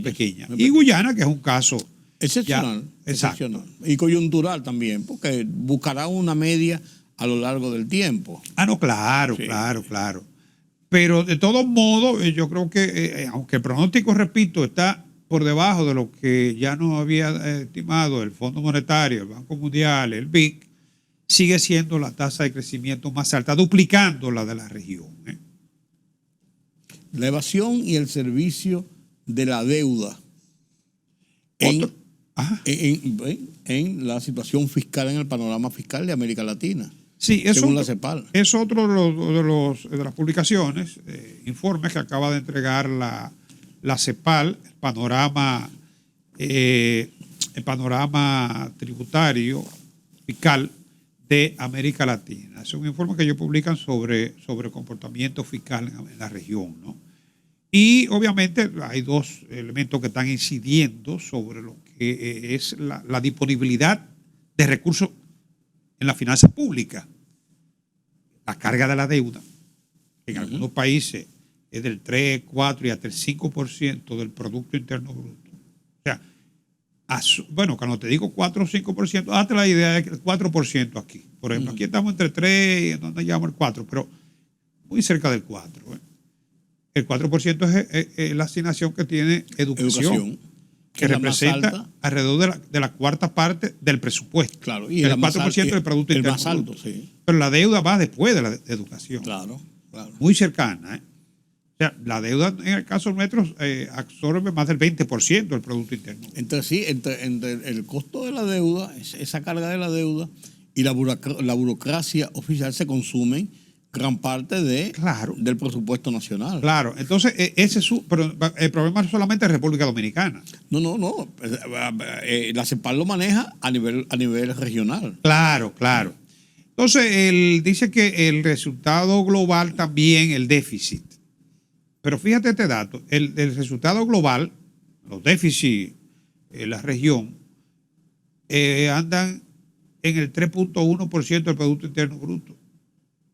pequeña. Y Guyana, que es un caso Excepcional. Ya, exacto. Excepcional. Y coyuntural también, porque buscará una media a lo largo del tiempo. No, claro, Sí. claro. Pero de todos modos, yo creo que, aunque el pronóstico, repito, está por debajo de lo que ya nos había estimado el Fondo Monetario, el Banco Mundial, el BIC, sigue siendo la tasa de crecimiento más alta, duplicando la de la región. La evasión y el servicio de la deuda en la situación fiscal, en el panorama fiscal de América Latina. Sí, según la CEPAL. Es otro de las publicaciones, informes que acaba de entregar la CEPAL, el panorama tributario fiscal de América Latina. Es un informe que ellos publican sobre comportamiento fiscal en la región, ¿no? Y obviamente hay dos elementos que están incidiendo sobre lo que es la disponibilidad de recursos en la finanza pública. La carga de la deuda, en algunos países es del 3, 4 y hasta el 5% del Producto Interno Bruto. O sea, bueno, cuando te digo 4 o 5%, hazte la idea de que el 4% aquí. Por ejemplo, aquí estamos entre 3 y donde llegamos el 4, pero muy cerca del 4. El 4% es la asignación que tiene educación que representa alrededor de la cuarta parte del presupuesto. Claro, y el 4% del Producto Interno más alto, Bruto. sí. Pero la deuda va después de la educación. Claro. Muy cercana. O sea, la deuda en el caso nuestro absorbe más del 20% del Producto Interno. Entre el costo de la deuda, esa carga de la deuda y la burocracia oficial se consumen gran parte del presupuesto nacional. Claro, entonces pero el problema no es solamente República Dominicana. No. La CEPAL lo maneja a nivel regional. Claro. Entonces, él dice que el resultado global también, el déficit. Pero fíjate este dato, el resultado global, los déficits en la región, andan en el 3.1% del Producto Interno Bruto.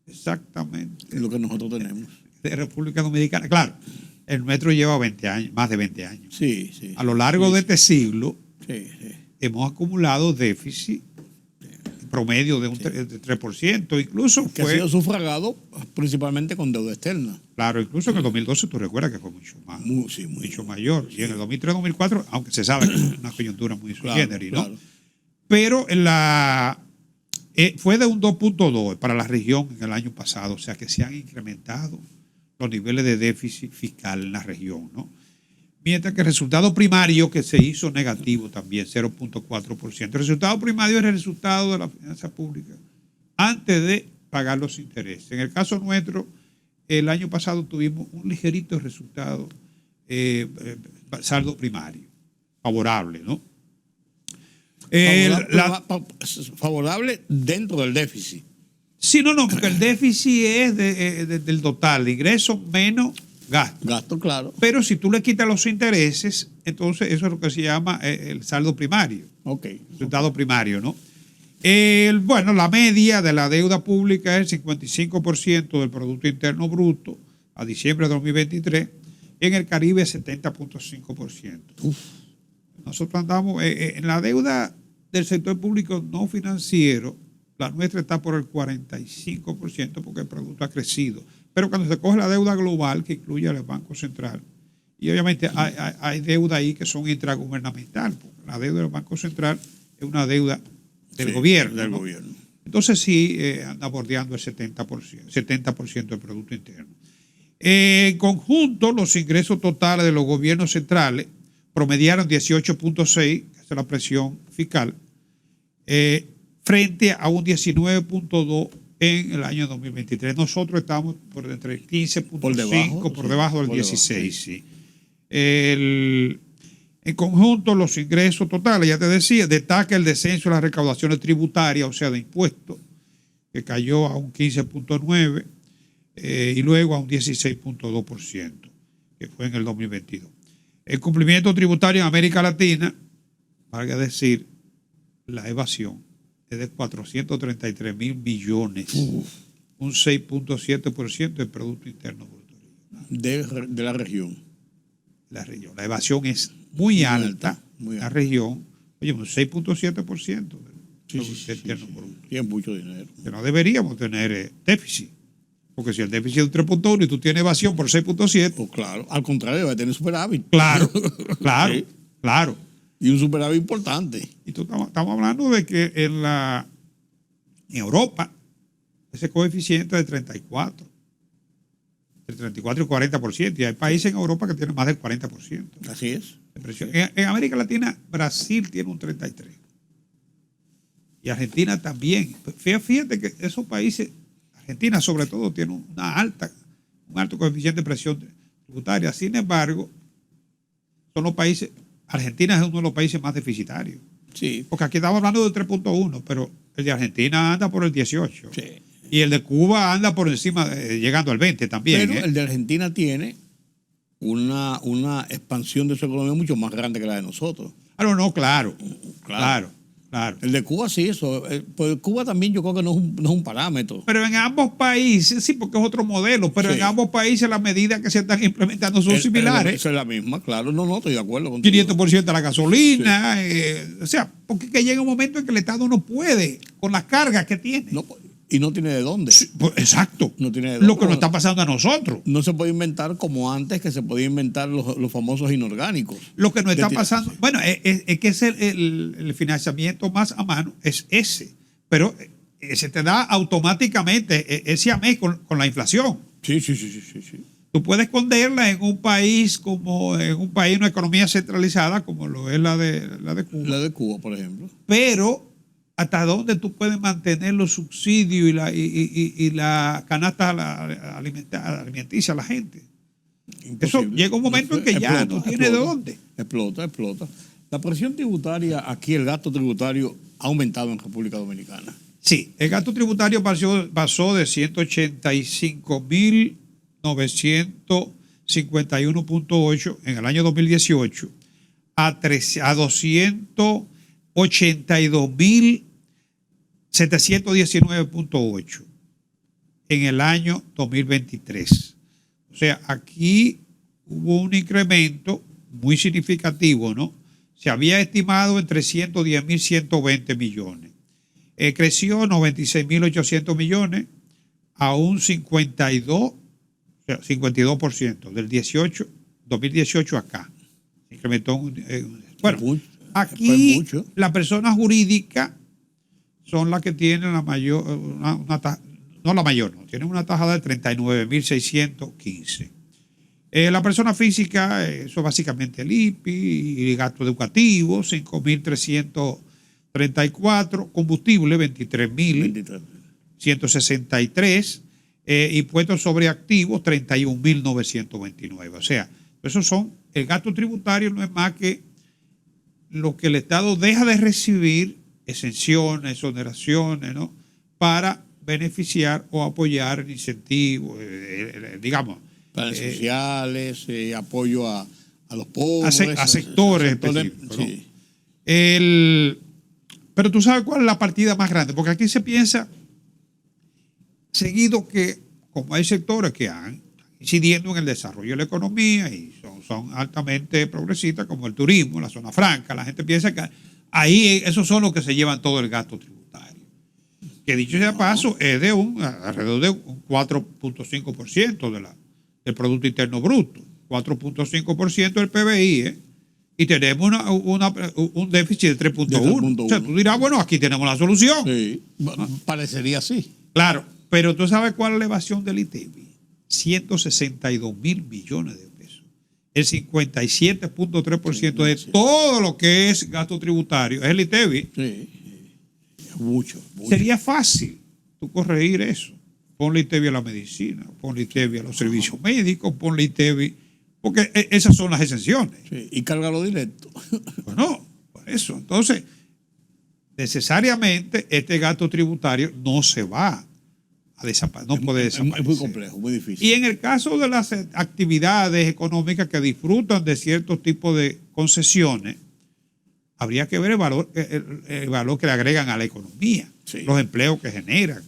Exactamente. Es lo que nosotros tenemos. De República Dominicana. Claro, el nuestro lleva 20 años, más de 20 años. Sí. A lo largo de este siglo, sí. hemos acumulado déficit promedio de un 3%, incluso que ha sido sufragado principalmente con deuda externa. Claro, incluso en el 2012 tú recuerdas que fue mucho más, mucho mayor. Y en el 2003-2004, aunque se sabe que es una coyuntura muy sui generis, ¿no? Claro. Pero fue de un 2.2 para la región en el año pasado, o sea que se han incrementado los niveles de déficit fiscal en la región, ¿no? Mientras que el resultado primario que se hizo negativo también, 0.4%. El resultado primario es el resultado de la finanza pública antes de pagar los intereses. En el caso nuestro, el año pasado tuvimos un ligerito resultado, saldo primario, favorable, ¿no? Favorable dentro del déficit. Sí, no, porque el déficit es del total de ingresos menos gasto. Gasto, claro. Pero si tú le quitas los intereses, entonces eso es lo que se llama el saldo primario. Ok. Resultado primario, ¿no? Bueno, la media de la deuda pública es el 55% del Producto Interno Bruto a diciembre de 2023. En el Caribe, 70.5%. Nosotros andamos en la deuda del sector público no financiero, la nuestra está por el 45% porque el producto ha crecido. Pero cuando se coge la deuda global, que incluye al Banco Central, y obviamente hay deuda ahí que son intragubernamental, porque la deuda del Banco Central es una deuda del gobierno. Del ¿no? gobierno. Entonces sí anda bordeando el 70% del Producto Interno. En conjunto, los ingresos totales de los gobiernos centrales promediaron 18.6, que es la presión fiscal, frente a un 19.2 en el año 2023. Nosotros estamos por entre el 15.5, por debajo del 16. Sí. En conjunto, los ingresos totales, ya te decía, destaca el descenso de las recaudaciones tributarias, o sea, de impuestos, que cayó a un 15.9 y luego a un 16.2%, que fue en el 2022. El cumplimiento tributario en América Latina, valga decir, la evasión, es de 433 mil millones, un 6.7% del Producto Interno Bruto. De la región. La evasión es muy alta en la región, Oye, un 6.7%. Sí, es mucho dinero. Que no deberíamos tener déficit. Porque si el déficit es un 3.1 y tú tienes evasión por 6.7. Pues claro, al contrario, va a tener superávit. Claro, claro, Sí. claro. Y un superávit importante. Y estamos hablando de que en Europa ese coeficiente es de 34. Entre 34 y 40%. Y hay países en Europa que tienen más del 40%. Así es. De presión. En América Latina, Brasil tiene un 33%. Y Argentina también. Fíjate que esos países, Argentina sobre todo, tiene un alto coeficiente de presión tributaria. Sin embargo, son los países, Argentina es uno de los países más deficitarios. Sí. Porque aquí estamos hablando de 3.1, pero el de Argentina anda por el 18. Sí. Y el de Cuba anda por encima, llegando al 20 también. Pero el de Argentina tiene una expansión de su economía mucho más grande que la de nosotros. No, claro. El de Cuba sí, eso. Pues Cuba también yo creo que no es un parámetro. Pero en ambos países, sí, porque es otro modelo, pero Sí. en ambos países las medidas que se están implementando son similares. Esa es la misma, claro. No, estoy de acuerdo contigo. 500% de la gasolina. O sea, porque que llega un momento en que el Estado no puede con las cargas que tiene. No, y no tiene de dónde. Sí, pues, exacto. No tiene de Lo dónde. que nos está pasando a nosotros. No se puede inventar como antes, que se podía inventar los famosos inorgánicos. Lo que nos está De- pasando, bueno, es que es el financiamiento más a mano, es ese. Pero se te da automáticamente ese amés con la inflación. Sí. Tú puedes esconderla en un país una economía centralizada como lo es la de Cuba. La de Cuba, por ejemplo. Pero ¿hasta dónde tú puedes mantener los subsidios y la canasta alimenticia a la gente? Imposible. Eso llega un momento en que ya no tiene de dónde. Explota. La presión tributaria, aquí el gasto tributario ha aumentado en República Dominicana. Sí, el gasto tributario pasó de 185.951.8 en el año 2018 a 282.719.8 en el año 2023. O sea, aquí hubo un incremento muy significativo, ¿no? Se había estimado en 310.120 millones. Creció 96.800 millones a un 52% del 2018 acá. Se incrementó. Bueno, aquí mucho. la persona jurídica son las que tienen la mayor, tienen una tajada de 39.615. La persona física, eso básicamente el IPI y gasto educativo, 5.334, combustible, 23.163, impuestos sobre activos, 31.929. O sea, esos son, el gasto tributario no es más que lo que el Estado deja de recibir, exenciones, exoneraciones, ¿no? Para beneficiar o apoyar el incentivo, digamos. Planes sociales, apoyo a los pobres. A sectores específicos. ¿no? Sí. Pero tú sabes cuál es la partida más grande, porque aquí se piensa seguido que como hay sectores que han incidiendo en el desarrollo de la economía y son altamente progresistas, como el turismo, la zona franca, la gente piensa que ahí esos son los que se llevan todo el gasto tributario. Que dicho sea paso, es de alrededor de un 4.5% del Producto Interno Bruto, 4.5% del PBI, y tenemos un déficit de 3.1. O sea, tú dirás, bueno, aquí tenemos la solución. Sí, parecería así. Claro, pero tú sabes cuál es la evasión del ITEVI. 162.000 millones de pesos. El 57.3% de todo lo que es gasto tributario es el ITEVI. Sí, mucho. Sería fácil tú corregir eso. Ponle ITEVI a la medicina, ponle ITEVI a los servicios médicos, ponle ITEVI, porque esas son las exenciones. Sí, y cárgalo directo. Bueno, por eso. Entonces, necesariamente este gasto tributario no se va a desaparecer, no puede desaparecer. Es muy complejo, muy difícil. Y en el caso de las actividades económicas que disfrutan de ciertos tipos de concesiones, habría que ver el valor que le agregan a la economía, Sí. los empleos que generan.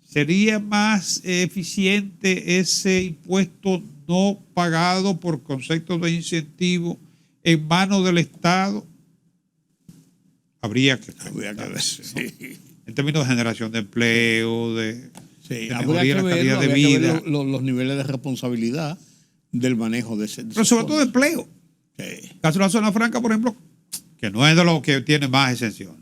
¿Sería más eficiente ese impuesto no pagado por concepto de incentivo en manos del Estado Habría que ver, sí. En términos de generación de empleo, de habría mejoría de la calidad de vida. Los niveles de responsabilidad del manejo de ese. Pero sobre todo de empleo. Sí. Caso de la zona franca, por ejemplo, que no es de los que tiene más exención.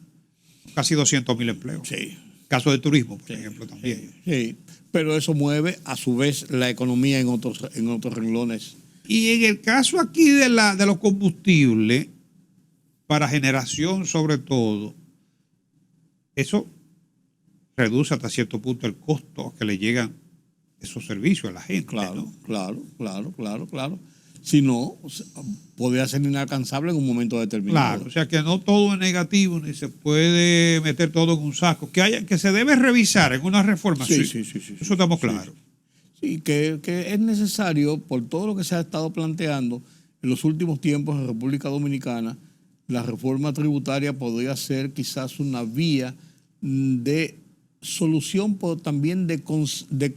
Casi 200.000 empleos. Sí. Caso de turismo, por ejemplo, también. Sí. Pero eso mueve a su vez la economía en otros renglones. Y en el caso aquí de los combustibles, para generación sobre todo, eso reduce hasta cierto punto el costo que le llegan esos servicios a la gente. Claro, ¿no? claro. Si no, podría ser inalcanzable en un momento determinado. Claro, o sea que no todo es negativo, ni se puede meter todo en un saco. Que se debe revisar en una reforma. Sí. Eso estamos claros. Sí, que es necesario, por todo lo que se ha estado planteando en los últimos tiempos en República Dominicana, la reforma tributaria podría ser quizás una vía de solución, pero también de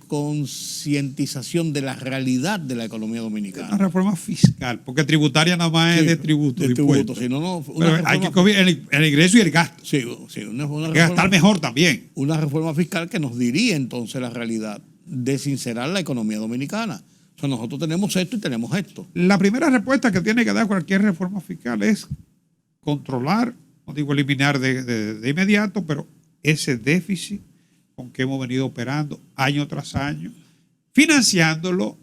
concientización de la realidad de la economía dominicana. Una reforma fiscal, porque tributaria nada más es de tributo. De tributo, si no, hay que coger el ingreso y el gasto. Sí, una hay que gastar mejor también. Una reforma fiscal que nos diría entonces la realidad de sincerar la economía dominicana. O sea, nosotros tenemos esto y tenemos esto. La primera respuesta que tiene que dar cualquier reforma fiscal es controlar, no digo eliminar de inmediato, pero ese déficit con que hemos venido operando año tras año, financiándolo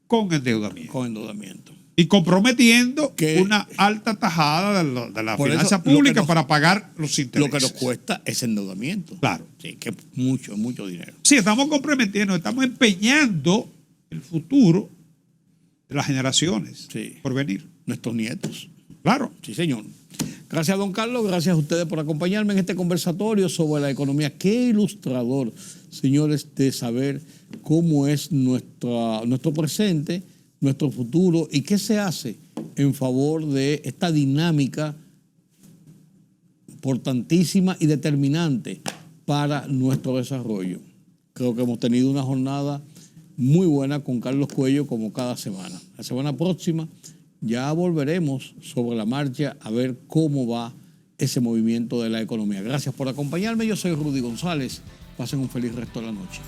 con endeudamiento. Y comprometiendo una alta tajada de la finanza pública para pagar los intereses. Lo que nos cuesta es endeudamiento. Claro. Sí, que es mucho dinero. Sí, estamos comprometiendo, estamos empeñando el futuro de las generaciones por venir. Nuestros nietos. Claro. Sí, señor. Gracias, don Carlos. Gracias a ustedes por acompañarme en este conversatorio sobre la economía. Qué ilustrador, señores, de saber cómo es nuestro presente, nuestro futuro y qué se hace en favor de esta dinámica importantísima y determinante para nuestro desarrollo. Creo que hemos tenido una jornada muy buena con Carlos Cuello como cada semana. La semana próxima ya volveremos sobre la marcha a ver cómo va ese movimiento de la economía. Gracias por acompañarme. Yo soy Rudy González. Pasen un feliz resto de la noche.